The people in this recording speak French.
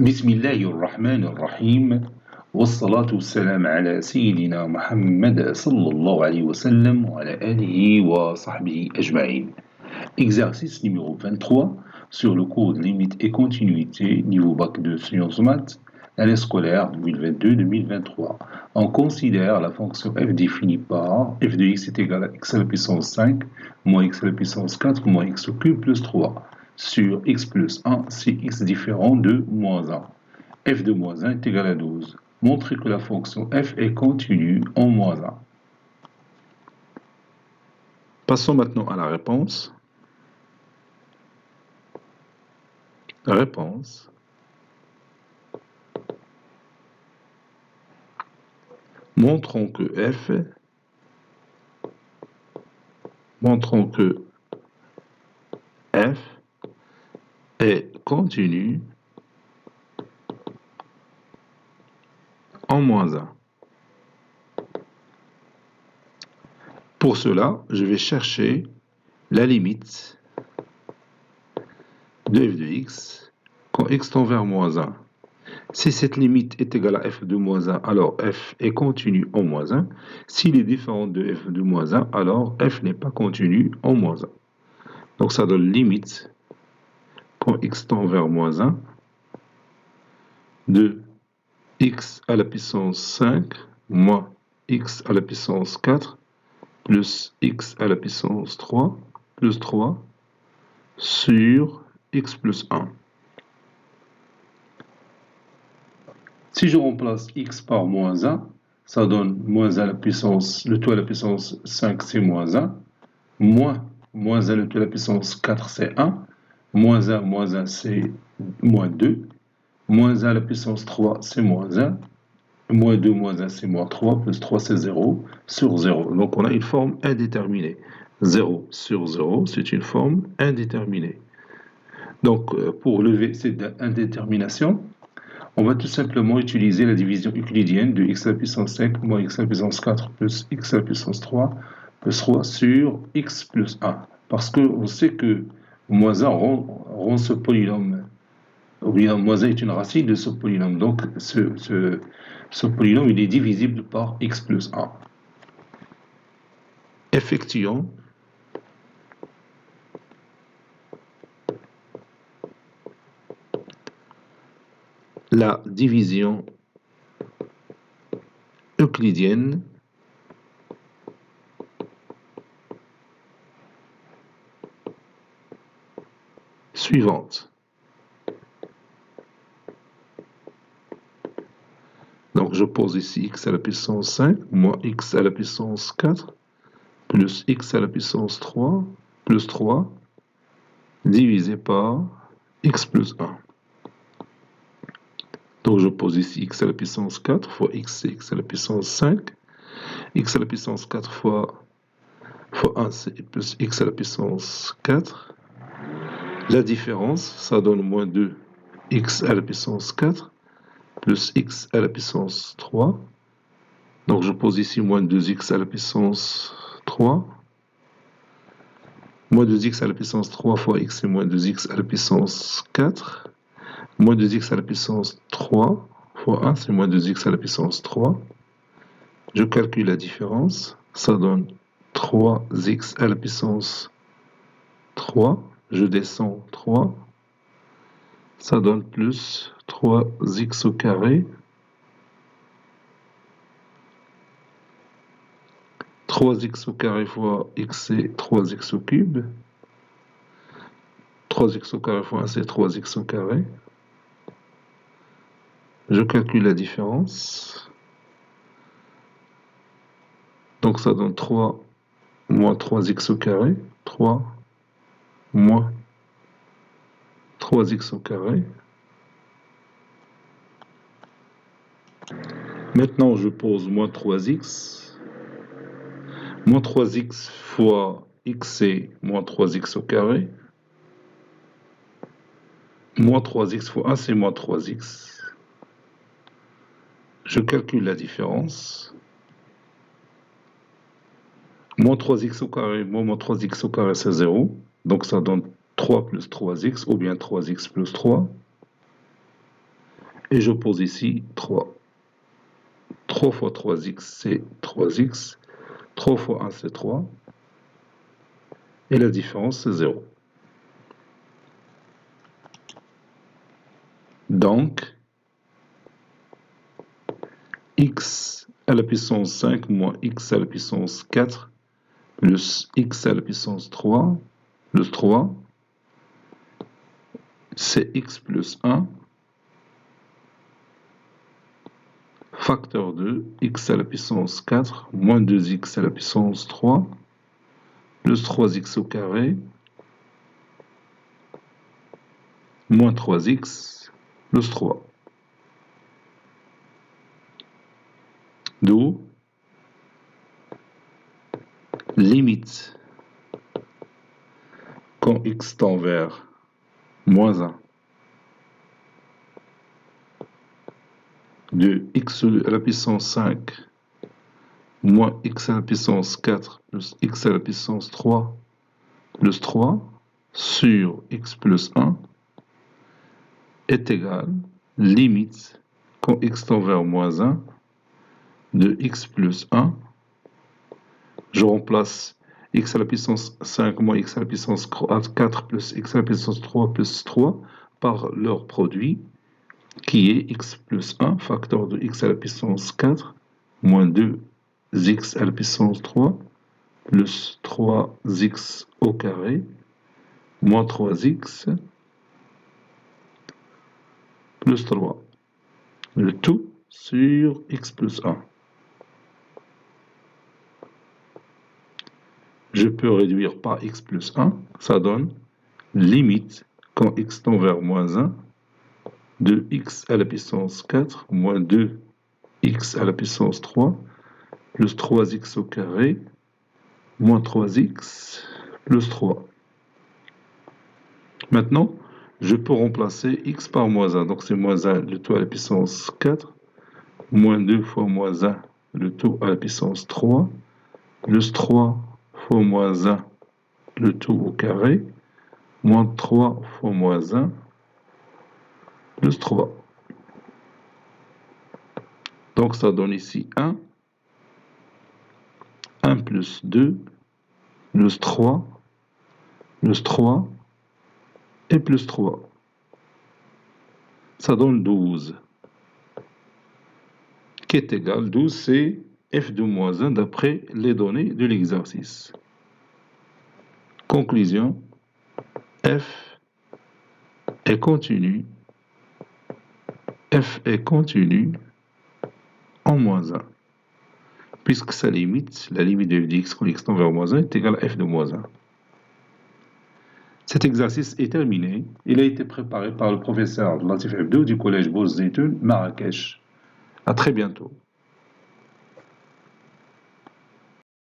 بسم الله الرحمن الرحيم والصلاة والسلام على سيدنا محمد صلى الله عليه وسلم وعلى آله وصحبه أجمعين. Exercice numéro 23 sur le cours de limite et continuité niveau bac de sciences maths, l'année scolaire 2022-2023. On considère la fonction f définie par f de x est égal à x à la puissance 5 moins x à la puissance 4 moins x au cube plus 3 sur x plus 1 si x différent de moins 1. f de moins 1 est égal à 12. Montrez que la fonction f est continue en moins 1. Passons maintenant à la réponse. Réponse. Montrons que f est continu en moins 1. Pour cela, je vais chercher la limite de f de x quand x tend vers moins 1. Si cette limite est égale à f de moins 1, alors f est continu en moins 1. S'il est différent de f de moins 1, alors f n'est pas continu en moins 1. Donc ça donne limite quand x tend vers moins 1 de x à la puissance 5 moins x à la puissance 4 plus x à la puissance 3 plus 3 sur x plus 1. Si je remplace x par moins 1, ça donne moins 1 à la puissance, le tout à la puissance 5 c'est moins 1, moins 1 le tout à la puissance 4 c'est 1, moins 1 c'est moins 2, moins 1 à la puissance 3 c'est moins 1, moins 2 moins 1 c'est moins 3, plus 3 c'est 0 sur 0. Donc on a une forme indéterminée. 0 sur 0, c'est une forme indéterminée. Donc pour lever cette indétermination, on va tout simplement utiliser la division euclidienne de x à la puissance 5 moins x à la puissance 4 plus x à la puissance 3 plus 3 sur x plus 1. Parce qu'on sait que moins 1 rend ce polynôme, ou bien moins 1 est une racine de ce polynôme. Donc ce polynôme il est divisible par x plus 1. Effectuons la division euclidienne suivante. Donc je pose ici x à la puissance 5 moins x à la puissance 4 plus x à la puissance 3 plus 3 divisé par x plus 1. Donc je pose ici x à la puissance 4 fois x, c'est x à la puissance 5. X à la puissance 4 fois 1, c'est plus x à la puissance 4. La différence, ça donne moins 2 x à la puissance 4 plus x à la puissance 3. Donc je pose ici moins 2x à la puissance 3. Moins 2x à la puissance 3 fois x, c'est moins 2x à la puissance 4. Moins 2x à la puissance 3 fois 1, c'est moins 2x à la puissance 3. Je calcule la différence. Ça donne 3x à la puissance 3. Je descends 3. Ça donne plus 3x au carré. 3x au carré fois x, c'est 3x au cube. 3x au carré fois 1, c'est 3x au carré. Je calcule la différence. Donc ça donne 3 moins 3x au carré. 3 moins 3x au carré. Maintenant, je pose moins 3x. Moins 3x fois x, c'est moins 3x au carré. Moins 3x fois 1, c'est moins 3x. Je calcule la différence. Moins 3x au carré, moins 3x au carré, c'est 0. Donc ça donne 3 plus 3x, ou bien 3x plus 3. et je pose ici 3. 3 fois 3x, c'est 3x. 3 fois 1, c'est 3. Et la différence, c'est 0. Donc, x à la puissance 5 moins x à la puissance 4 plus x à la puissance 3 plus 3, c'est x plus 1 facteur de x à la puissance 4 moins 2x à la puissance 3 plus 3x au carré moins 3x plus 3. D'où limite quand x tend vers moins 1 de x à la puissance 5 moins x à la puissance 4 plus x à la puissance 3 plus 3 sur x plus 1 est égal limite quand x tend vers moins 1 de x plus 1. Je remplace x à la puissance 5 moins x à la puissance 4 plus x à la puissance 3 plus 3 par leur produit qui est x plus 1 facteur de x à la puissance 4 moins 2x à la puissance 3 plus 3x au carré moins 3x plus 3. Le tout sur x plus 1. Je peux réduire par x plus 1, ça donne limite quand x tend vers moins 1 de x à la puissance 4 moins 2x à la puissance 3 plus 3x au carré moins 3x plus 3. Maintenant, je peux remplacer x par moins 1. Donc c'est moins 1 le tout à la puissance 4 moins 2 fois moins 1 le tout à la puissance 3 plus 3 fois moins 1 le tout au carré moins 3 fois moins 1 plus 3. Donc ça donne ici 1, 1 plus 2, plus 3, plus 3 et plus 3. Ça donne 12. Qui est égal, 12 c'est f de moins 1 d'après les données de l'exercice. Conclusion, f est continu en moins 1. Puisque sa limite, la limite de f de x quand x tend vers moins 1 est égale à f de moins 1. Cet exercice est terminé. Il a été préparé par le professeur Latif Hebdo du collège Boz Zeytoun, Marrakech. À très bientôt.